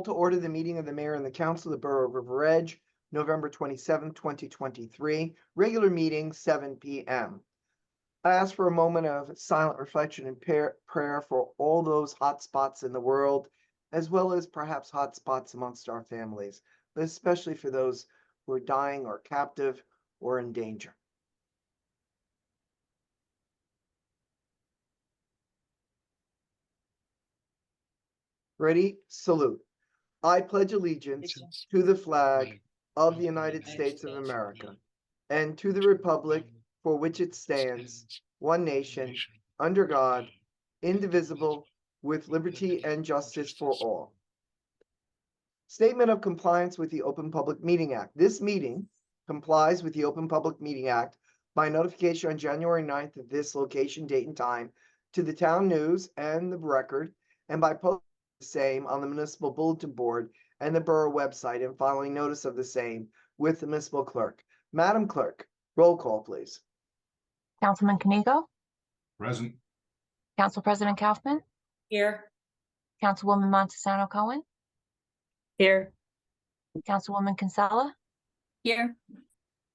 To order the meeting of the mayor and the council of the Borough of River Edge, November 27th, 2023, regular meeting, 7 p.m. I ask for a moment of silent reflection and prayer for all those hot spots in the world, as well as perhaps hot spots amongst our families, but especially for those who are dying or captive or in danger. Ready? Salute. I pledge allegiance to the flag of the United States of America and to the republic for which it stands, one nation, under God, indivisible, with liberty and justice for all. Statement of compliance with the Open Public Meeting Act. This meeting complies with the Open Public Meeting Act by notification on January 9th of this location, date, and time to the town news and the record, and by posting the same on the municipal bulletin board and the borough website, and following notice of the same with the municipal clerk. Madam Clerk, roll call, please. Councilman Kanigo? Present. Council President Kaufman? Here. Councilwoman Montesano Cohen? Here. Councilwoman Kinsella? Here.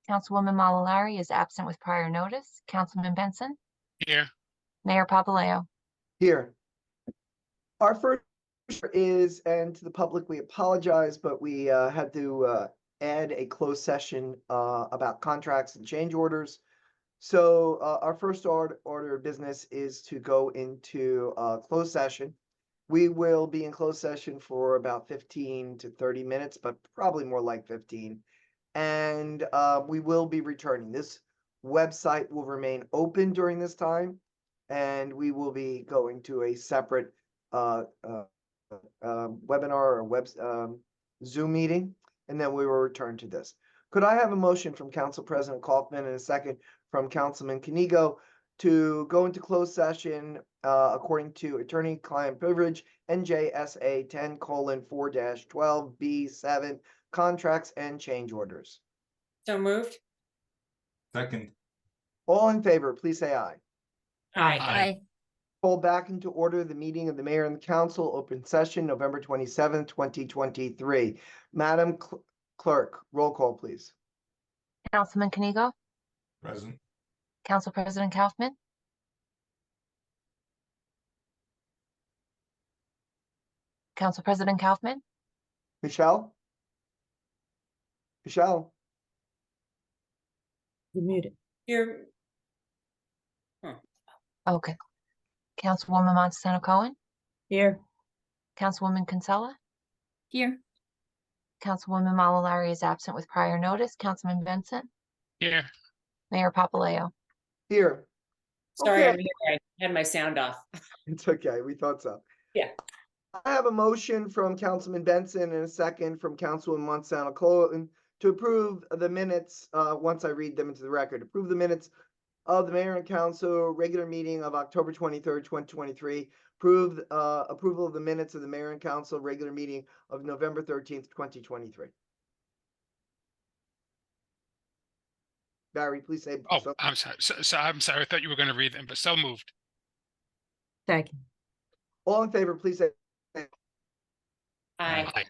Councilwoman Malalari is absent with prior notice. Councilman Benson? Here. Mayor Papaleo? Here. Our first is, and to the public, we apologize, but we had to add a closed session about contracts and change orders. So our first order of business is to go into closed session. We will be in closed session for about 15 to 30 minutes, but probably more like 15. And we will be returning. This website will remain open during this time, and we will be going to a separate webinar or Zoom meeting, and then we will return to this. Could I have a motion from Council President Kaufman and a second from Councilman Kanigo to go into closed session according to attorney-client privilege NJSA 10:4-12B7 contracts and change orders? So moved. Second. All in favor, please say aye. Aye. Call back into order the meeting of the mayor and the council, open session, November 27th, 2023. Madam Clerk, roll call, please. Councilman Kanigo? Present. Council President Kaufman? Council President Kaufman? Michelle? Michelle? You're muted. Here. Okay. Councilwoman Montesano Cohen? Here. Councilwoman Kinsella? Here. Councilwoman Malalari is absent with prior notice. Councilman Benson? Here. Mayor Papaleo? Here. Sorry, Okay. I'm here. I had my sound off. It's okay, we thought so. Yeah. I have a motion from Councilman Benson and a second from Councilwoman Montesano Cohen to approve the minutes, once I read them into the record, approve the minutes of the mayor and council regular meeting of October 23rd, 2023, approval of the minutes of the mayor and council regular meeting of November 13th, 2023. Barry, please say. Oh, I'm sorry. So I'm sorry. I thought you were going to read them, but so moved. Second. All in favor, please say. Aye. Aye.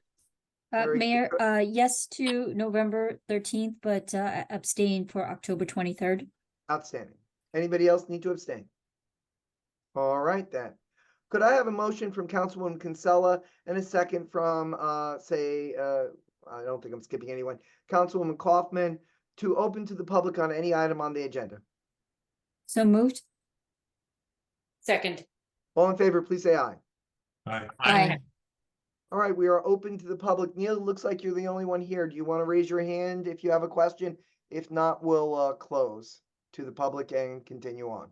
Very Mayor, good. yes to November 13th, but abstain for October 23rd. Outstanding. Anybody else need to abstain? All right, then. Could I have a motion from Councilwoman Kinsella and a second from, I don't think I'm skipping anyone, Councilwoman Kaufman, to open to the public on any item on the agenda? So moved. Second. All in favor, please say aye. Aye. Aye. All right, we are open to the public. Neil, it looks like you're the only one here. Do you want to raise your hand if you have a question? If not, we'll close to the public and continue on.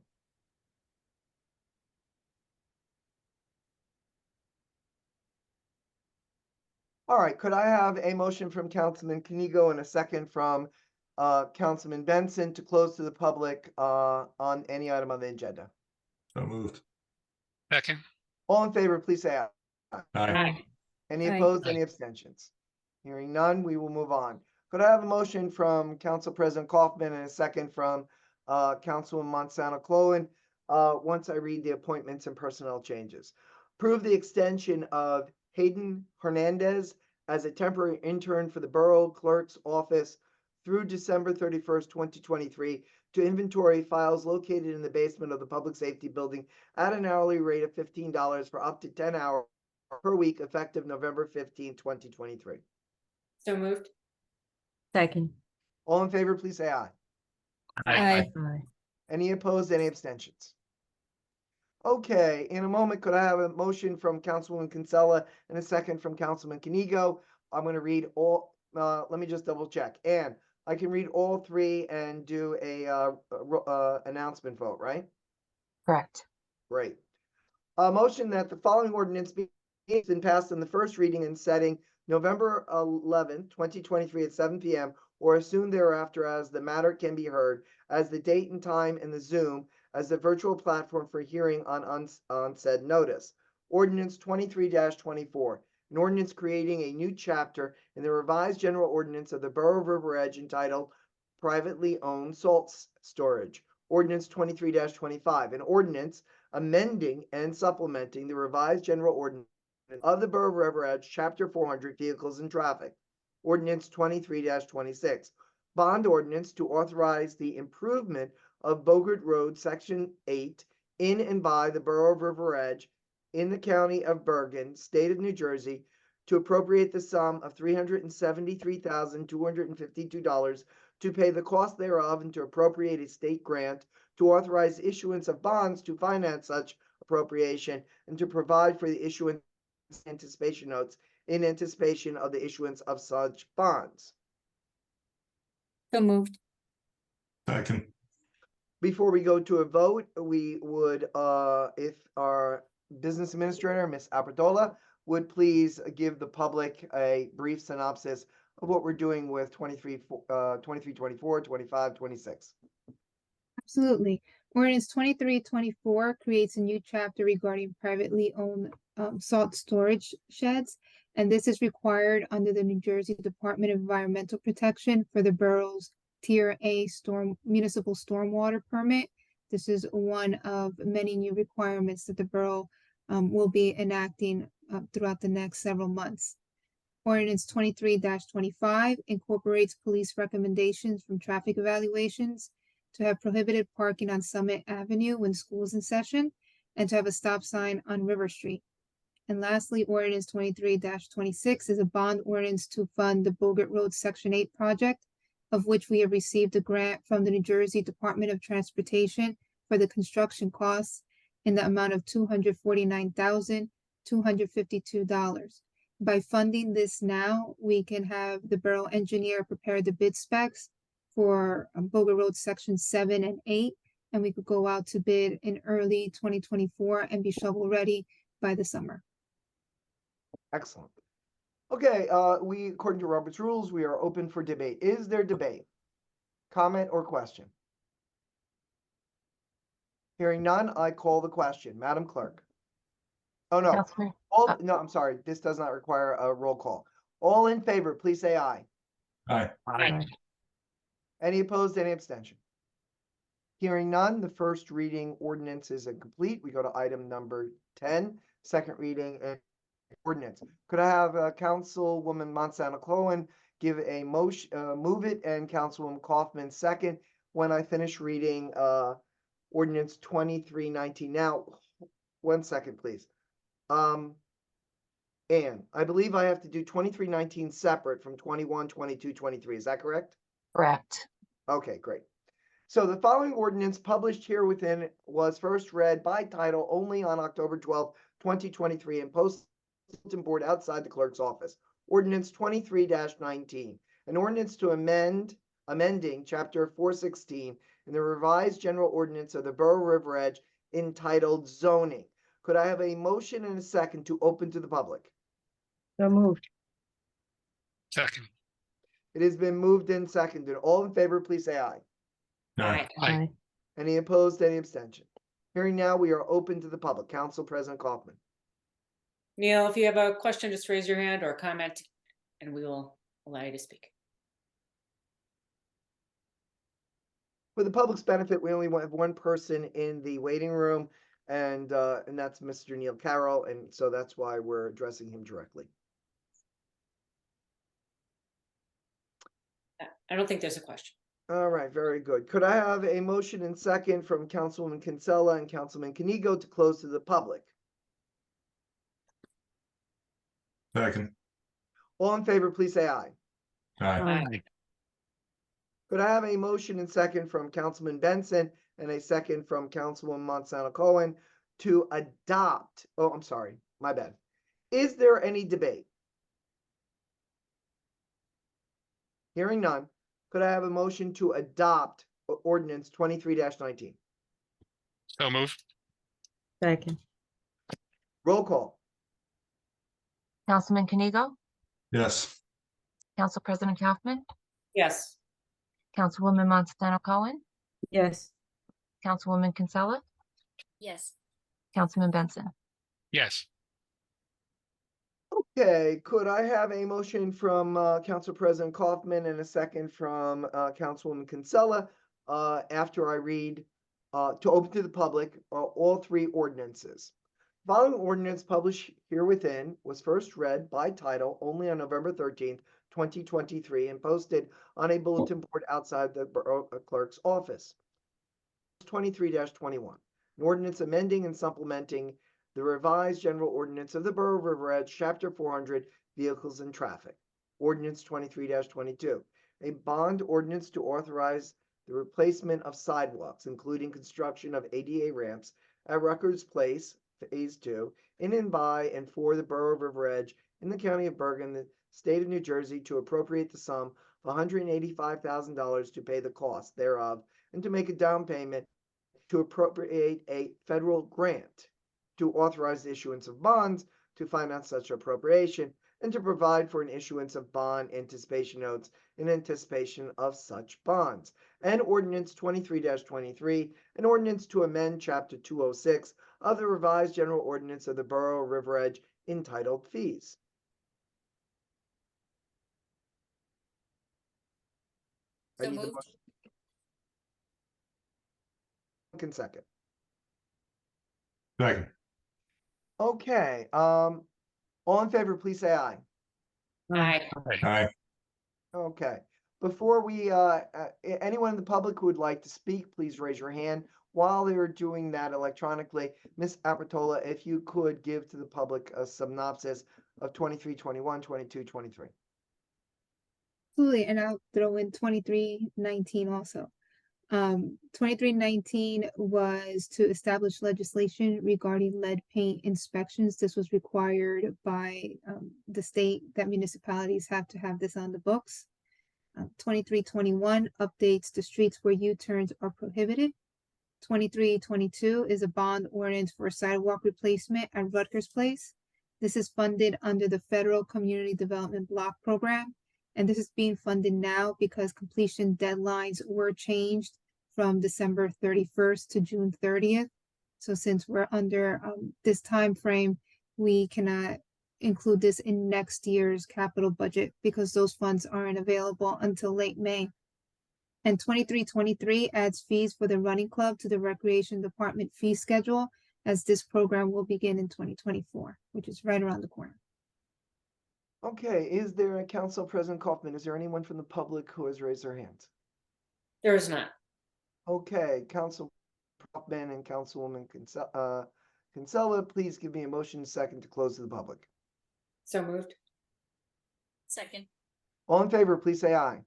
All right, could I have a motion from Councilman Kanigo and a second from Councilman Benson to close to the public on any item on the agenda? So moved. Second. All in favor, please say aye. Aye. Any Aye. opposed, Aye. any abstentions? Hearing none, we will move on. Could I have a motion from Council President Kaufman and a second from Councilwoman Montesano Cohen? Once I read the appointments and personnel changes. Approve the extension of Hayden Hernandez as a temporary intern for the Borough Clerk's Office through December 31st, 2023 to inventory files located in the basement of the Public Safety Building at an hourly rate of $15 for up to 10 hours per week effective November 15, 2023. So moved. Second. All in favor, please say aye. Aye. Any opposed, any abstentions? Okay, in a moment, could I have a motion from Councilwoman Kinsella and a second from Councilman Canigo? I'm gonna read all, let me just double check. And I can read all three and do a announcement vote, right? Correct. Great. A motion that the following ordinance be been passed on the first reading and setting November 11th, 2023 at 7 p.m. or as soon thereafter as the matter can be heard, as the date and time in the Zoom as the virtual platform for hearing on said notice. Ordinance 23-24, an ordinance creating a new chapter in the revised general ordinance of the Borough of River Edge entitled Privately Owned Salt Storage. Ordinance 23-25, an ordinance amending and supplementing the revised general ordinance of the Borough of River Edge, Chapter 400, Vehicles and Traffic. Ordinance 23-26, bond ordinance to authorize the improvement of Bogart Road, Section 8, in and by the Borough of River Edge in the County of Bergen, State of New Jersey, to appropriate the sum of $373,252 to pay the cost thereof and to appropriate a state grant to authorize issuance of bonds to finance such appropriation and to provide for the issuance of anticipation notes in anticipation of the issuance of such bonds. So moved. Second. Before we go to a vote, we would, if our business administrator, Ms. Aperdola, would please give the public a brief synopsis of what we're doing with 23, 24, 25, 26. Absolutely. Ordinance 23-24 creates a new chapter regarding privately owned salt storage sheds. And this is required under the New Jersey Department of Environmental Protection for the borough's Tier A municipal stormwater permit. This is one of many new requirements that the borough will be enacting throughout the next several months. Ordinance 23-25 incorporates police recommendations from traffic evaluations to have prohibited parking on Summit Avenue when school is in session and to have a stop sign on River Street. And lastly, ordinance 23-26 is a bond ordinance to fund the Bogart Road Section 8 project, of which we have received a grant from the New Jersey Department of Transportation for the construction costs in the amount of $249,252. By funding this now, we can have the borough engineer prepare the bid specs for Bogart Road Section 7 and 8, and we could go out to bid in early 2024 and be shovel ready by the summer. Excellent. Okay, according to Robert's rules, we are open for debate. Is there debate? Comment or question? Hearing none, I call the question. Madam Clerk. Oh, no. Councilman, No, I'm sorry. This does not require a roll call. All in favor, please say aye. Aye. Aye. Any opposed, any abstention? Hearing none, the first reading ordinance is incomplete. We go to item number 10, second reading and ordinance. Could I have Councilwoman Monsanto Clowen give a motion, move it, and Councilwoman Kaufman second when I finish reading ordinance 2319. Now, 1 second, please. Anne, I believe I have to do 2319 separate from 21, 22, 23. Is that correct? correct. Okay, great. So the following ordinance published here within was first read by title only on October 12, 2023 and posted board outside the clerk's office. Ordinance 23-19, an ordinance to amending chapter 416 in the revised general ordinance of the Borough of River Edge entitled zoning. Could I have a motion and a second to open to the public? So moved. Second. It has been moved and seconded. All in favor, please say aye. Aye. Aye. Any opposed, any abstention? Hearing now, we are open to the public. Council President Kaufman. Neil, if you have a question, just raise your hand or a comment and we will allow you to speak. For the public's benefit, we only have one person in the waiting room. and that's Mr. Neil Carroll, and so that's why we're addressing him directly. I don't think there's a question. All right, very good. Could I have a motion and second from Councilwoman Kinsella and Councilman Kanigo to close to the public? Second. All in favor, please say aye. Aye. Could I have a motion and second from Councilman Benson and a second from Councilwoman Monsanto Cohen to adopt? Oh, I'm sorry, my bad. Is there any debate? Hearing none, could I have a motion to adopt ordinance 23-19? So moved. Second. Roll call. Councilman Kanigo, Yes. Council President Kaufman, Yes, Councilwoman Monsanto Cohen, Yes. Councilwoman Kinsella, Yes. Councilman Benson. Yes. Okay, could I have a motion from Council President Kaufman and a second from Councilwoman Kinsella after I read to open to the public all three ordinances. Following ordinance published here within was first read by title only on November 13th, 2023, and posted on a bulletin board outside the Borough Clerk's office. 23-21, an ordinance amending and supplementing the revised general ordinance of the Borough of River Edge, Chapter 400, Vehicles and Traffic. Ordinance 23-22, a bond ordinance to authorize the replacement of sidewalks, including construction of ADA ramps at Rutgers Place, Phase 2, in and by and for the Borough of River Edge in the County of Bergen, the State of New Jersey, to appropriate the sum of $185,000 to pay the cost thereof, and to make a down payment to appropriate a federal grant to authorize the issuance of bonds to finance such appropriation, and to provide for an issuance of bond anticipation notes in anticipation of such bonds. And ordinance 23-23, an ordinance to amend chapter 206 of the revised general ordinance of the Borough of River Edge entitled Fees. I So need a moved. motion. Second. Second. Okay, all in favor, please say aye. aye. Aye. Okay, before we, anyone in the public who would like to speak, please raise your hand. While they're doing that electronically, Ms. Apertola, if you could give to the public a synopsis of 23, 21, 22, 23. Absolutely, and I'll throw in 23-19 also. 23-19 was to establish legislation regarding lead paint inspections. This was required by the state that municipalities have to have this on the books. 23-21 updates the streets where U-turns are prohibited. 23-22 is a bond ordinance for sidewalk replacement at Rutgers Place. This is funded under the Federal Community Development Block Program, and this is being funded now because completion deadlines were changed from December 31st to June 30th. So since we're under this time frame, we cannot include this in next year's capital budget because those funds aren't available until late May. And 23-23 adds fees for the running club to the Recreation Department fee schedule, as this program will begin in 2024, which is right around the corner. Okay, is there a Council President Kaufman? Is there anyone from the public who has raised their hands? There is not. Okay, Council Kaufman and Councilwoman Kinsella, please give me a motion second to close to the public. So moved. Second. All in favor, please say aye.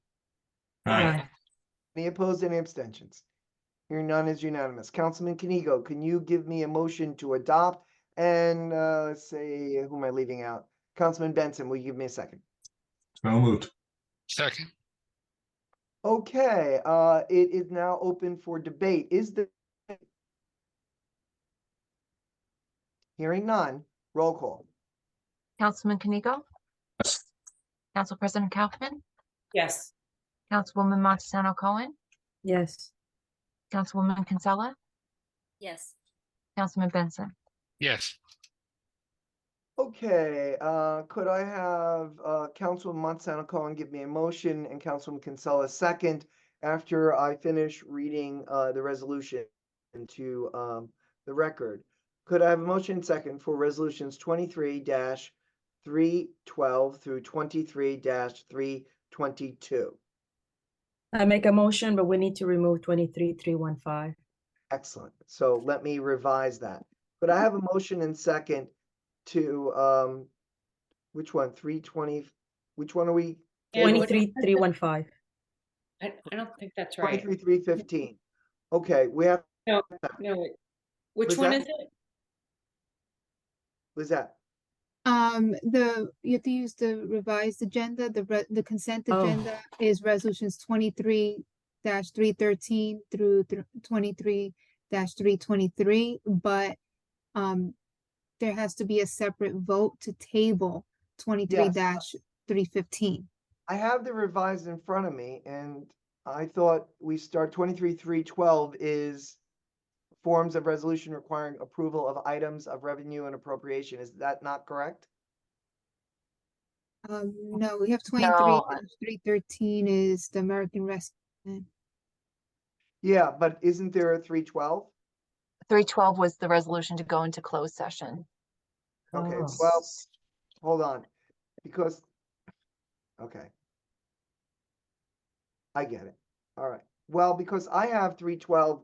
Aye. Any opposed, any abstentions? Hearing none is unanimous. Councilman Kanigo, can you give me a motion to adopt? And let's say, who am I leaving out? Councilman Benson, will you give me a second? So moved. Second. Okay, it is now open for debate. Is there? Hearing none, roll call. Councilman Kanigo, Yes. Council President Kaufman, Yes, Councilwoman Monsanto Cohen, Yes. Councilwoman Kinsella, Yes. Councilman Benson. Yes. Okay, could I have Councilman Monsanto Cohen give me a motion and Councilman Kinsella second after I finish reading the resolution to the record. Could I have a motion and second for resolutions 23-312 through 23-322? I make a motion, but we need to remove 23-315. Excellent. So let me revise that. Could I have a motion and second to, which one, 320, which one are we? Yeah, what- 23-315. I don't think that's right. 23-315. Okay, we have, No, wait. Which Was one that- is it? Lizette, You have to use the revised agenda, the consent Oh. agenda is resolutions 23-313 through 23-323, but there has to be a separate vote to table 23-315. I have the revised in front of me and I thought we start 23-312 is forms of resolution requiring approval of items of revenue and appropriation. Is that not correct? No, we have No. 23-313 is the American Rescue Plan. Yeah, but isn't there a 312? 312 was the resolution to go into closed session. Okay, Oh. well, hold on, because, okay. I get it. All right. Well, because I have 312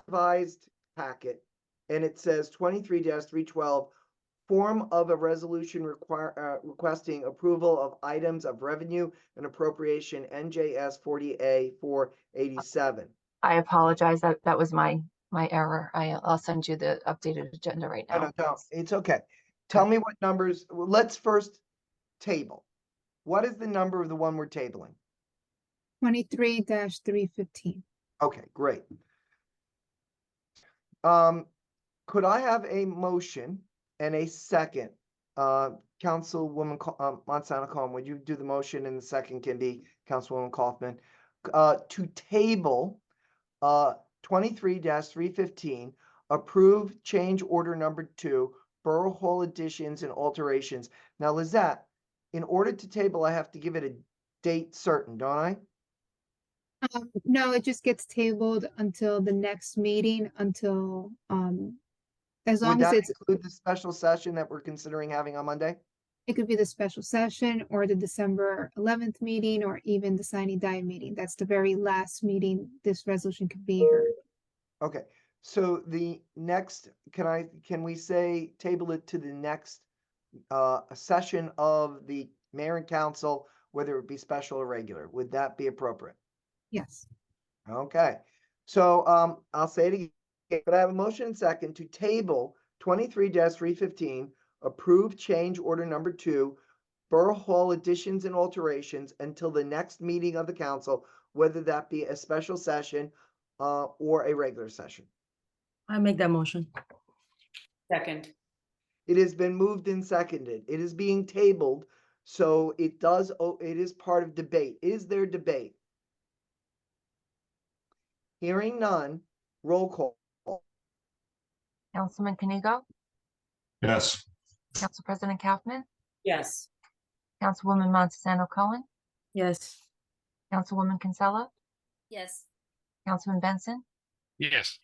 revised packet and it says 23-312 form of a resolution requesting approval of items of revenue and appropriation NJS 40A 487. I apologize. That was my error. I'll send you the updated agenda right No, now. no, it's okay. Tell me what numbers, well, let's first table. What is the number of the one we're tabling? 23-315. Okay, great. Could I have a motion and a second? Councilwoman Monsanto Cohen, would you do the motion and the second can be Councilwoman Kaufman? To table 23-315, approve change order number 2, Borough Hall additions and alterations. Now, Lizette, in order to table, I have to give it a date certain, don't I? No, it just gets tabled until the next meeting, until, as Would long as that it's, include the special session that we're considering having on Monday? it could be the special session or the December 11th meeting, or even the sine die meeting. That's the very last meeting this resolution could be heard. Okay, so the next, can we say table it to the next session of the mayor and council, whether it be special or regular? Would that be appropriate? Yes. Okay, so I'll say it again, but I have a motion and second to table 23-315, approve change order number 2, Borough Hall additions and alterations until the next meeting of the council, whether that be a special session or a regular session. I make that motion. Second. It has been moved and seconded. It is being tabled, so it is part of debate. Is there debate? Hearing none, roll call. Councilman Kanigo, Yes. Council President Kaufman, Yes. Councilwoman Montesano Cohen, Yes. Councilwoman Kinsella, Yes. Councilman Benson, Yes.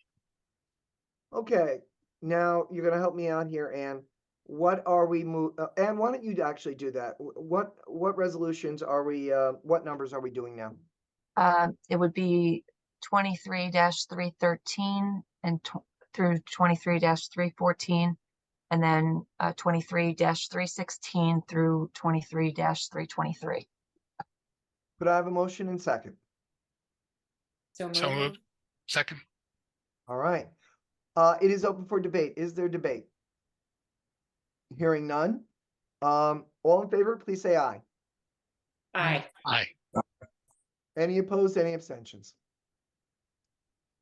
Okay, now you're gonna help me out here, Ann. What are we Ann, why don't you actually do that? What resolutions are we, what numbers are we doing now? it would be 23-313 and through 23-314, and then 23-316 through 23-323. Could I have a motion and second? So So moved. moved. Second. All right. It is open for debate. Is there debate? Hearing none. All in favor, please say aye. Aye. Aye. Any opposed, any abstentions?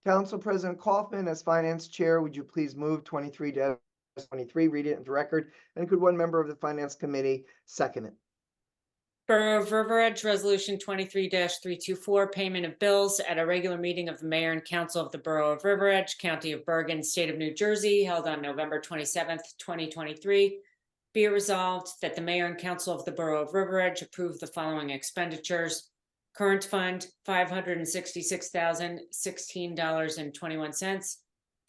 Council President Kaufman, as Finance Chair, would you please move 23-23, read it into record, and could one member of the Finance Committee second it? Borough of River Edge, Resolution 23-324, payment of bills at a regular meeting of the Mayor and Council of the Borough of River Edge, County of Bergen, State of New Jersey, held on November 27th, 2023. Be it resolved that the Mayor and Council of the Borough of River Edge approve the following expenditures. Current fund, $566,016.21.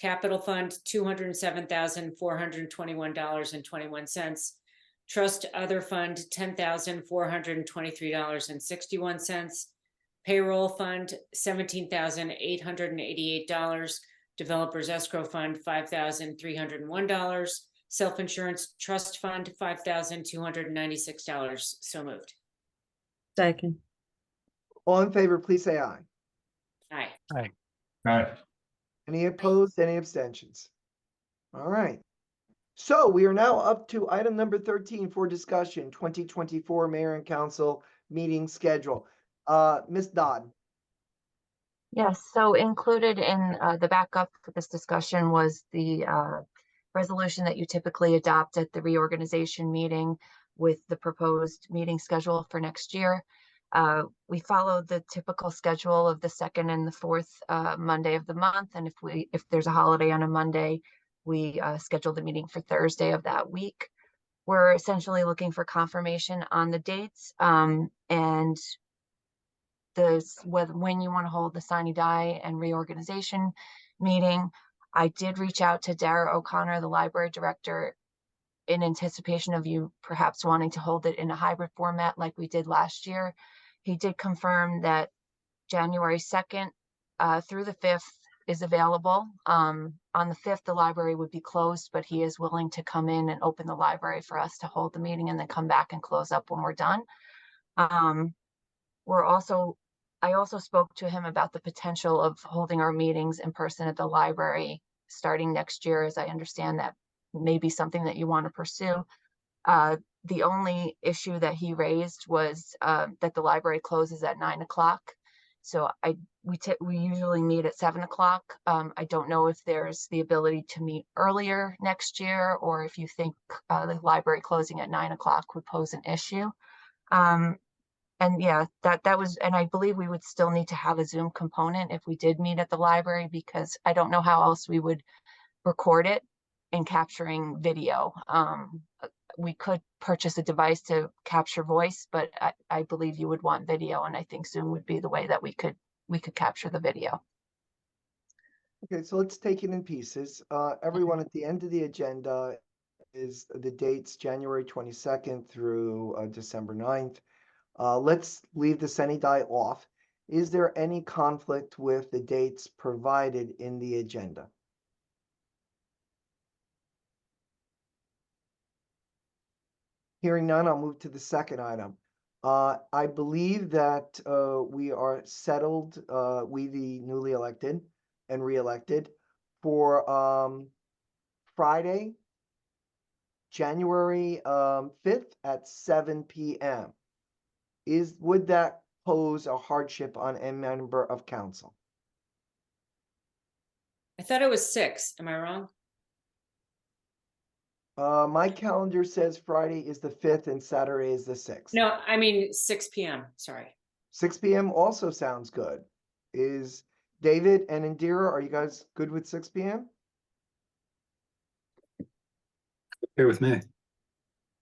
Capital Fund, $207,421.21. Trust Other Fund, $10,423.61. Payroll Fund, $17,888. Developers Escrow Fund, $5,301. Self-Insurance Trust Fund, $5,296. So moved. Second. All in favor, please say aye. Aye. Aye. Any opposed, any abstentions? All right. So we are now up to item number 13 for discussion, 2024 Mayor and Council meeting schedule. Ms. Dodd. Yes, so included in the backup for this discussion was the resolution that you typically adopt at the reorganization meeting with the proposed meeting schedule for next year. We followed the typical schedule of the second and the fourth Monday of the month, and if there's a holiday on a Monday, we schedule the meeting for Thursday of that week. We're essentially looking for confirmation on the dates and when you want to hold the sine die and reorganization meeting. I did reach out to Dara O'Connor, the library director, in anticipation of you perhaps wanting to hold it in a hybrid format like we did last year. He did confirm that January 2nd through the 5th is available. On the 5th, the library would be closed, but he is willing to come in and open the library for us to hold the meeting and then come back and close up when we're done. I also spoke to him about the potential of holding our meetings in person at the library starting next year, as I understand that may be something that you want to pursue. The only issue that he raised was that the library closes at 9 o'clock. So we usually meet at 7 o'clock. I don't know if there's the ability to meet earlier next year, or if you think the library closing at 9 o'clock would pose an issue. And yeah, that was, and I believe we would still need to have a Zoom component if we did meet at the library, because I don't know how else we would record it and capturing video. We could purchase a device to capture voice, but I believe you would want video, and I think Zoom would be the way that we could capture the video. Okay, so let's take it in pieces. Everyone, at the end of the agenda is the dates January 22nd through December 9th. Let's leave the sine die off. Is there any conflict with the dates provided in the agenda? Hearing none, I'll move to the second item. I believe that we are settled, we the newly elected and re-elected, for Friday, January 5th at 7 p.m. Would that pose a hardship on a member of council? I thought it was 6. Am I wrong? My calendar says Friday is the 5th and Saturday is the 6th. No, I mean 6 p.m. Sorry. 6 p.m. also sounds good. Is David and Indira, are you guys good with 6 p.m.? Okay with me.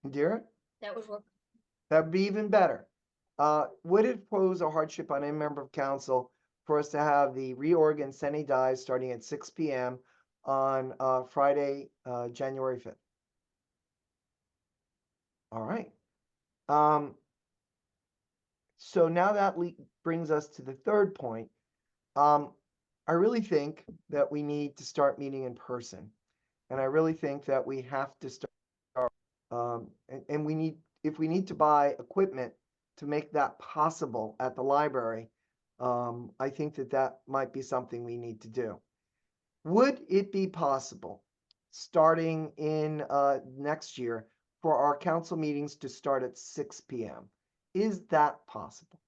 Indira? That would work. That'd be even better. Would it pose a hardship on any member of council for us to have the reorg and sine die starting at 6 p.m. on Friday, January 5th? All right. So now that brings us to the third point. I really think that we need to start meeting in person. And I really think that we have to start, and we need, if we need to buy equipment to make that possible at the library, I think that might be something we need to do. Would it be possible, starting in next year, for our council meetings to start at 6 p.m.? Is that possible?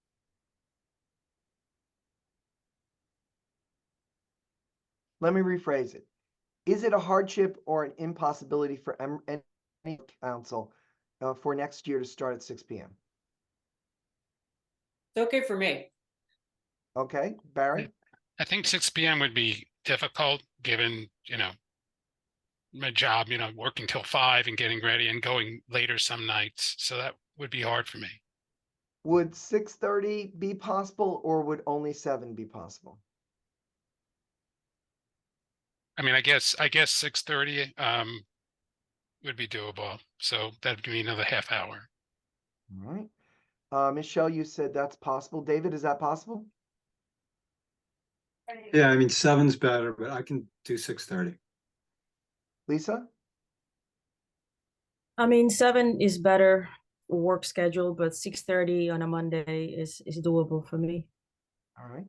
Let me rephrase it. Is it a hardship or an impossibility for any council for next year to start at 6 p.m.? It's okay for me. Okay, Barry? I think 6 p.m. would be difficult given, my job, working till 5 and getting ready and going later some nights. So that would be hard for me. Would 6:30 be possible, or would only 7 be possible? I mean, I guess 6:30 would be doable. So that'd give me another half hour. All right. Michelle, you said that's possible. David, is that possible? Yeah, I mean, seven's better, but I can do 6:30. Lisa? I mean, 7 is better work schedule, but 6:30 on a Monday is doable for me. All right.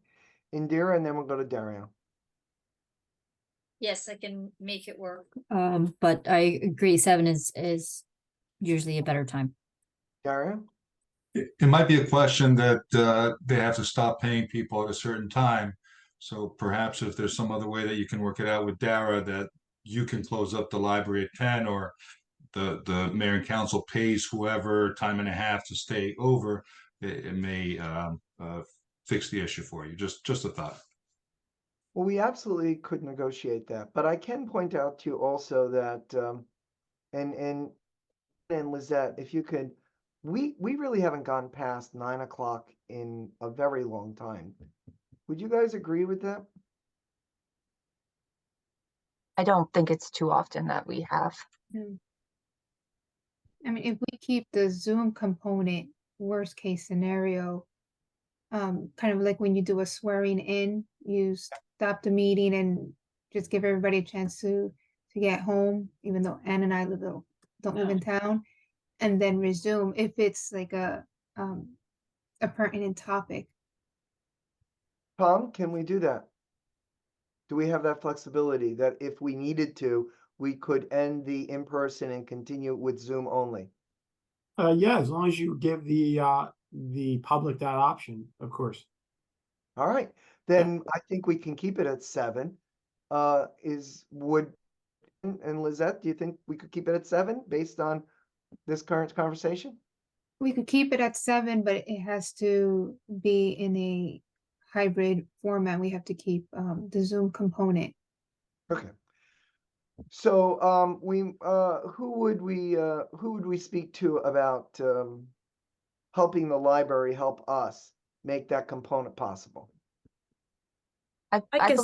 Indira, and then we'll go to Dario. Yes, I can make it work. But I agree, 7 is usually a better time. Dario? It might be a question that they have to stop paying people at a certain time. So perhaps if there's some other way that you can work it out with Dara, that you can close up the library at 10, or the mayor and council pays whoever time and a half to stay over, it may fix the issue for you. Just a thought. Well, we absolutely could negotiate that, but I can point out to you also that, and Lizette, if you could, we really haven't gone past 9 o'clock in a very long time. Would you guys agree with that? I don't think it's too often that we have. I mean, if we keep the Zoom component, worst case scenario, kind of like when you do a swearing in, you stop the meeting and just give everybody a chance to get home, even though Ann and I don't live in town, and then resume if it's like a pertinent topic. Tom, can we do that? Do we have that flexibility that if we needed to, we could end the in-person and continue with Zoom only? Yeah, as long as you give the public that option, of course. All right, then I think we can keep it at 7. And Lizette, do you think we could keep it at 7 based on this current conversation? We could keep it at 7, but it has to be in a hybrid format. We have to keep the Zoom component. Okay. So who would we speak to about helping the library help us make that component possible? I can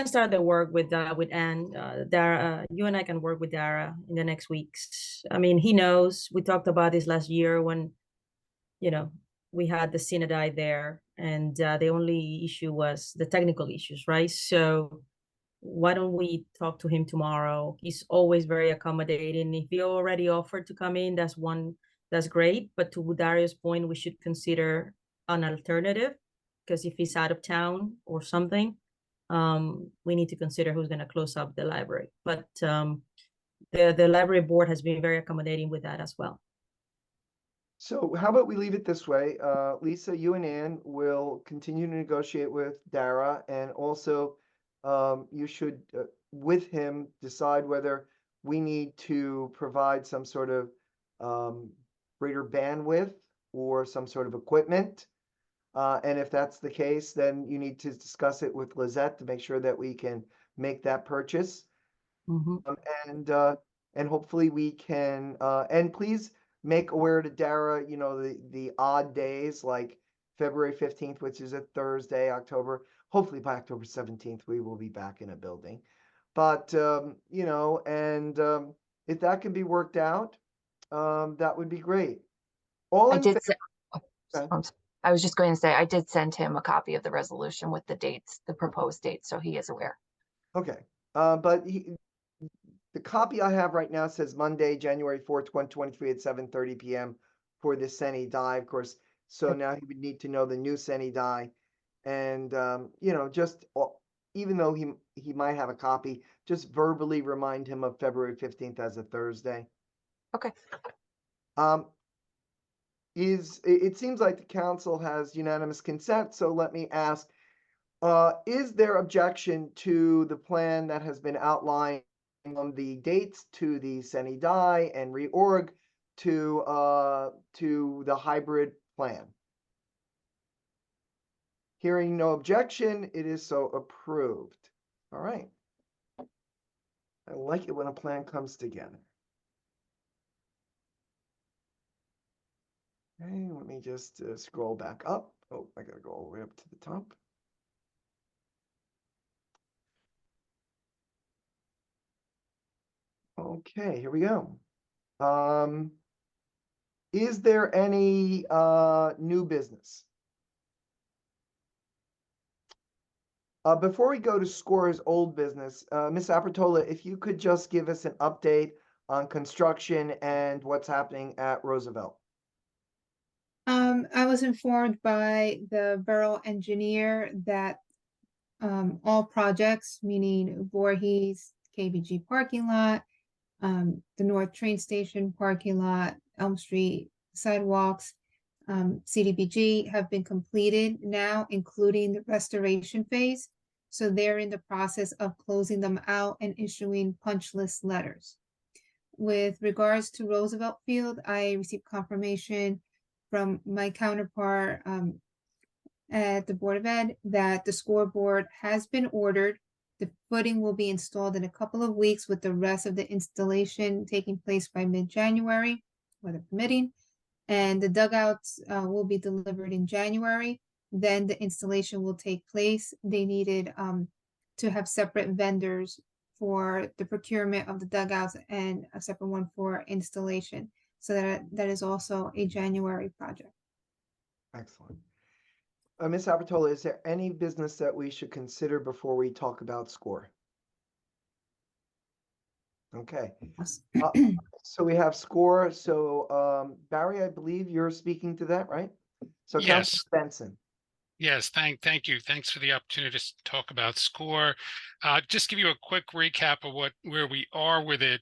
start the work with Ann. Dara, you and I can work with Dara in the next weeks. I mean, he knows, we talked about this last year when, we had the synodi there, and the only issue was the technical issues, right? So why don't we talk to him tomorrow? He's always very accommodating. If he already offered to come in, that's great. But to Dario's point, we should consider an alternative, because if he's out of town or something, we need to consider who's going to close up the library. But the library board has been very accommodating with that as well. So how about we leave it this way? Lisa, you and Ann will continue to negotiate with Dara, and also you should, with him, decide whether we need to provide some sort of greater bandwidth or some sort of equipment. And if that's the case, then you need to discuss it with Lizette to make sure that we can make that purchase. And hopefully we can, and please make aware to Dara, the odd days like February 15th, which is a Thursday, hopefully by October 17th, we will be back in a building. But, if that can be worked out, that would be great. I was just going to say, I did send him a copy of the resolution with the dates, the proposed dates, so he is aware. Okay, but the copy I have right now says Monday, January 4th, 2023 at 7:30 p.m. for the Seni Die, of course. So now he would need to know the new Seni Die. And, just even though he might have a copy, just verbally remind him of February 15th as a Thursday. Okay. It seems like the council has unanimous consent, so let me ask, is there objection to the plan that has been outlined on the dates to the Seni Die and reorg to the hybrid plan? Hearing no objection, it is so approved. All right. I like it when a plan comes together. Okay, let me just scroll back up. Oh, I gotta go all the way up to the top. Okay, here we go. Is there any new business? Before we go to SCORE's old business, Ms. Apertola, if you could just give us an update on construction and what's happening at Roosevelt. I was informed by the borough engineer that all projects, meaning Voorhees, KBG parking lot, the North Train Station parking lot, Elm Street sidewalks, CDBG have been completed now, including the restoration phase. So they're in the process of closing them out and issuing punch list letters. With regards to Roosevelt Field, I received confirmation from my counterpart at the Board of Ed that the scoreboard has been ordered. The footing will be installed in a couple of weeks, with the rest of the installation taking place by mid-January, weather permitting. And the dugouts will be delivered in January. Then the installation will take place. They needed to have separate vendors for the procurement of the dugouts and a separate one for installation. So that is also a January project. Excellent. Ms. Apertola, is there any business that we should consider before we talk about SCORE? Okay. So we have SCORE. So Barry, I believe you're speaking to that, right? So Yes. Councilor Benson. Yes, thank you. Thanks for the opportunity to talk about SCORE. Just give you a quick recap of where we are with it.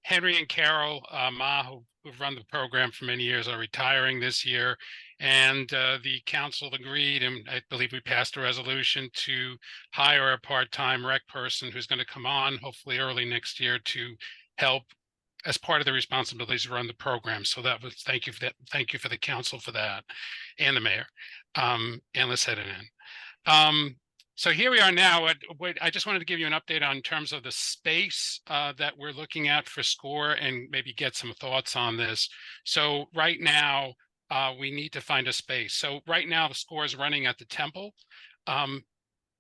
Henry and Carol Ma, who've run the program for many years, are retiring this year, and the council agreed, and I believe we passed a resolution to hire a part-time rec person who's going to come on hopefully early next year to help as part of the responsibilities to run the program. So that was, thank you for that. Thank you for the council for that, and the mayor, and let's head it in. So here we are now. I just wanted to give you an update on terms of the space that we're looking at for SCORE, and maybe get some thoughts on this. So right now, we need to find a space. So right now, the SCORE is running at the Temple.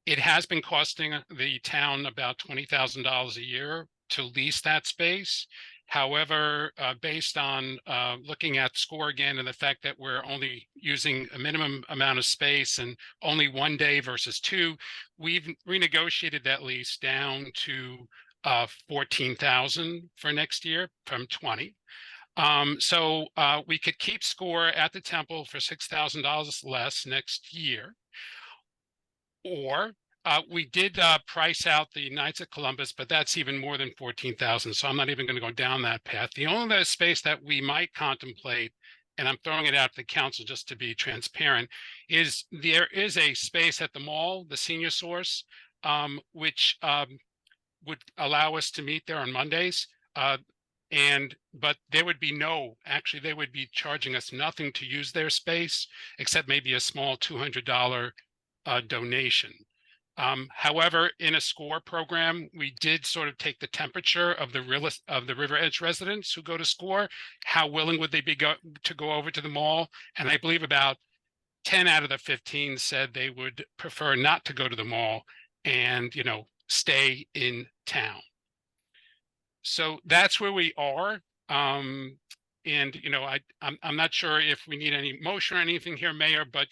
It has been costing the town about $20,000 a year to lease that space. However, based on looking at SCORE again, and the fact that we're only using a minimum amount of space and only 1 day versus 2, we've renegotiated that lease down to $14,000 for next year from $20,000. So we could keep SCORE at the Temple for $6,000 less next year, or we did price out the Knights of Columbus, but that's even more than $14,000. So I'm not even going to go down that path. The only space that we might contemplate, and I'm throwing it out to the council just to be transparent, is there is a space at the mall, the Senior Source, which would allow us to meet there on Mondays. But there would be actually they would be charging us nothing to use their space, except maybe a small $200 donation. However, in a SCORE program, we did sort of take the temperature of the River Edge residents who go to SCORE. How willing would they be to go over to the mall? And I believe about 10 out of the 15 said they would prefer not to go to the mall and, stay in town. So that's where we are. And, I'm not sure if we need any motion or anything here, Mayor, but,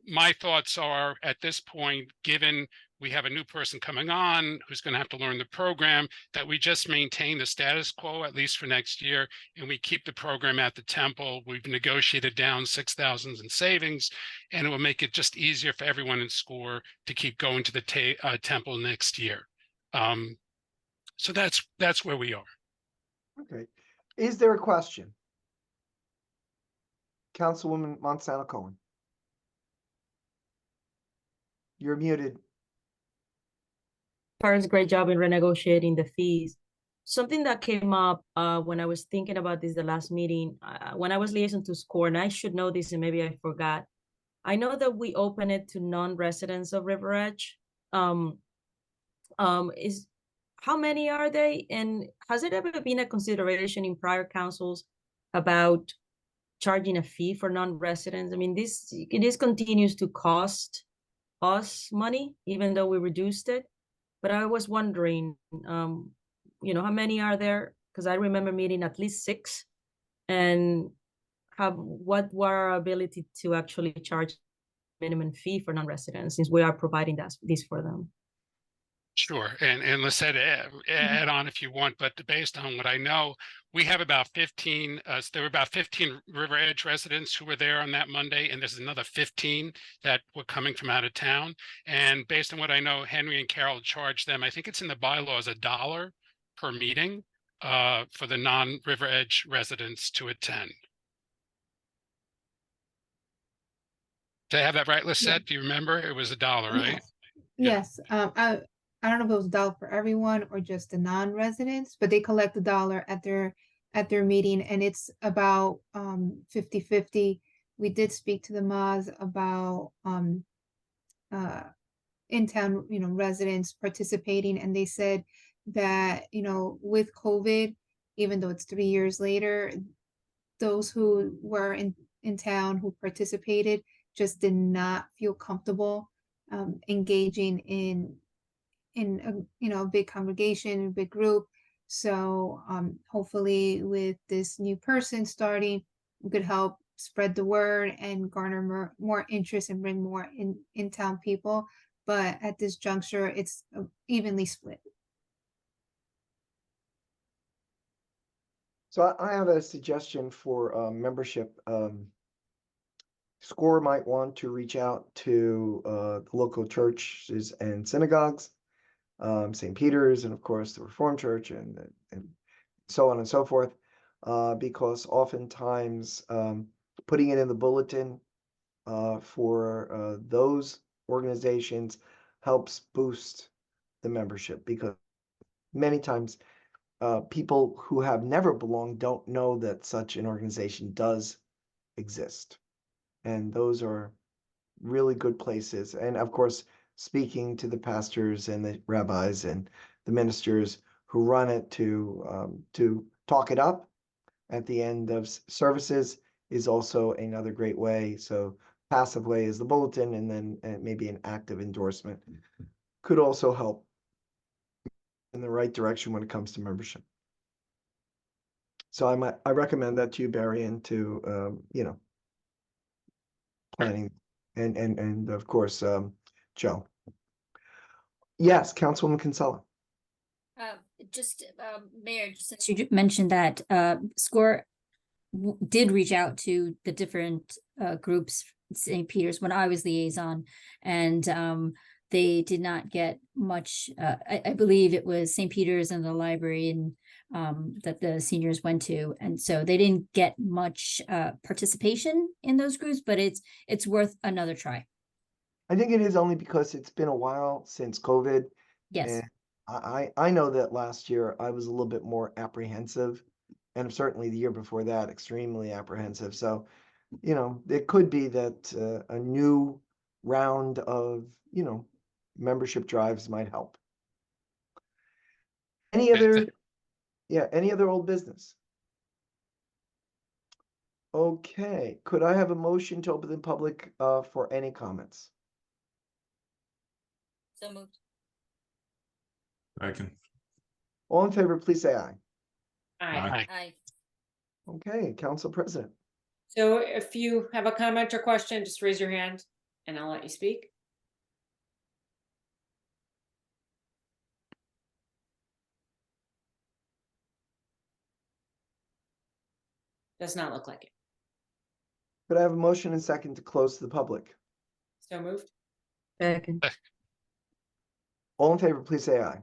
my thoughts are, at this point, given we have a new person coming on who's going to have to learn the program, that we just maintain the status quo, at least for next year, and we keep the program at the Temple. We've negotiated down $6,000 in savings, and it will make it just easier for everyone in SCORE to keep going to the Temple next year. So that's where we are. Okay. Is there a question? Councilwoman Monsanto Cohen. You're muted. Does a great job in renegotiating the fees. Something that came up when I was thinking about this the last meeting, when I was liaison to SCORE, and I should know this and maybe I forgot. I know that we open it to non-residents of River Edge. How many are they? And has it ever been a consideration in prior councils about charging a fee for non-residents? I mean, this continues to cost us money, even though we reduced it. But I was wondering, how many are there? Because I remember meeting at least 6, and what were our ability to actually charge minimum fee for non-residents, since we are providing this for them. Sure, and Lisette, add on if you want, but based on what I know, we have about 15, there were about 15 River Edge residents who were there on that Monday, and there's another 15 that were coming from out of town. And based on what I know, Henry and Carol charged them, I think it's in the bylaws, $1 per meeting for the non-River Edge residents to attend. Did I have that right, Lisette? Do you remember? It was $1, right? Yes, I don't know if it was $1 for everyone or just the non-residents, but they collect $1 at their meeting, and it's about 50-50. We did speak to the Maz about in-town, residents participating, and they said that, with COVID, even though it's 3 years later, those who were in town who participated just did not feel comfortable engaging in a big congregation, a big group. So hopefully with this new person starting, we could help spread the word and garner more interest and bring more in town people. But at this juncture, it's evenly split. So I have a suggestion for membership. SCORE might want to reach out to the local churches and synagogues, St. Peter's, and of course the Reformed Church, and so on and so forth, because oftentimes putting it in the bulletin for those organizations helps boost the membership, because many times people who have never belonged don't know that such an organization does exist. And those are really good places. And of course, speaking to the pastors and the rabbis and the ministers who run it to talk it up at the end of services is also another great way. So passive way is the bulletin, and then maybe an active endorsement could also help in the right direction when it comes to membership. So I recommend that to you, Barry, and to planning and of course Joe. Yes, Councilwoman Kinsella. Mayor, just since you mentioned that SCORE did reach out to the different groups, St. Peter's, when I was liaison, and they did not get much. I believe it was St. Peter's and the library and that the seniors went to, and so they didn't get much participation in those groups, but it's worth another try. I think it is, only because it's been a while since COVID. Yes. And I know that last year I was a little bit more apprehensive, and certainly the year before that, extremely apprehensive. So, it could be that a new round of, membership drives might help. Any other old business? Okay, could I have a motion to open the public for any comments? So moved. I can. All in favor, please say aye. Aye. Aye. Okay, Council President. So if you have a comment or question, just raise your hand and I'll let you speak. Does not look like it. Could I have a motion and second to close to the public? So moved. Second. All in favor, please say aye.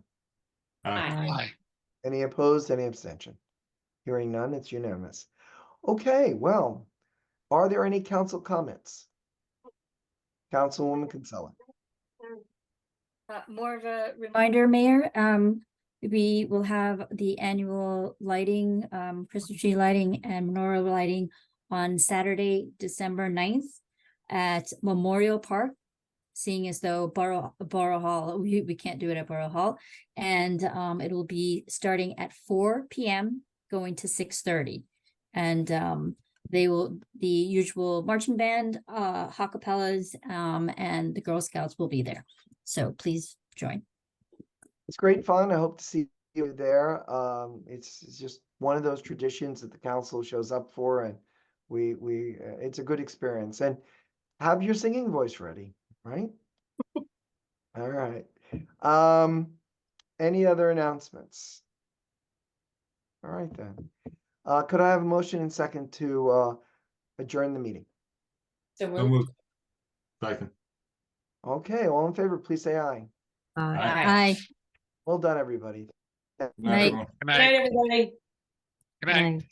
Aye. Any opposed, any abstention? Hearing none, it's unanimous. Okay, well, are there any council comments? Councilwoman Kinsella. More of a reminder, Mayor, we will have the annual lighting, Christmas tree lighting and menorah lighting on Saturday, December 9th at Memorial Park, seeing as though Borough Hall, we can't do it at Borough Hall. And it will be starting at 4 p.m. going to 6:30. And the usual marching band, acapellas, and the Girl Scouts will be there. So please join. It's great fun. I hope to see you there. It's just one of those traditions that the council shows up for, and it's a good experience. And have your singing voice ready, right? All right. Any other announcements? All right then. Could I have a motion and second to adjourn the meeting? So So moved. moved. Second. Okay, all in favor, please say aye. Aye. Aye. Well done, everybody. Good night, Night. everyone. Good Good night. night, everybody. Good night. Night.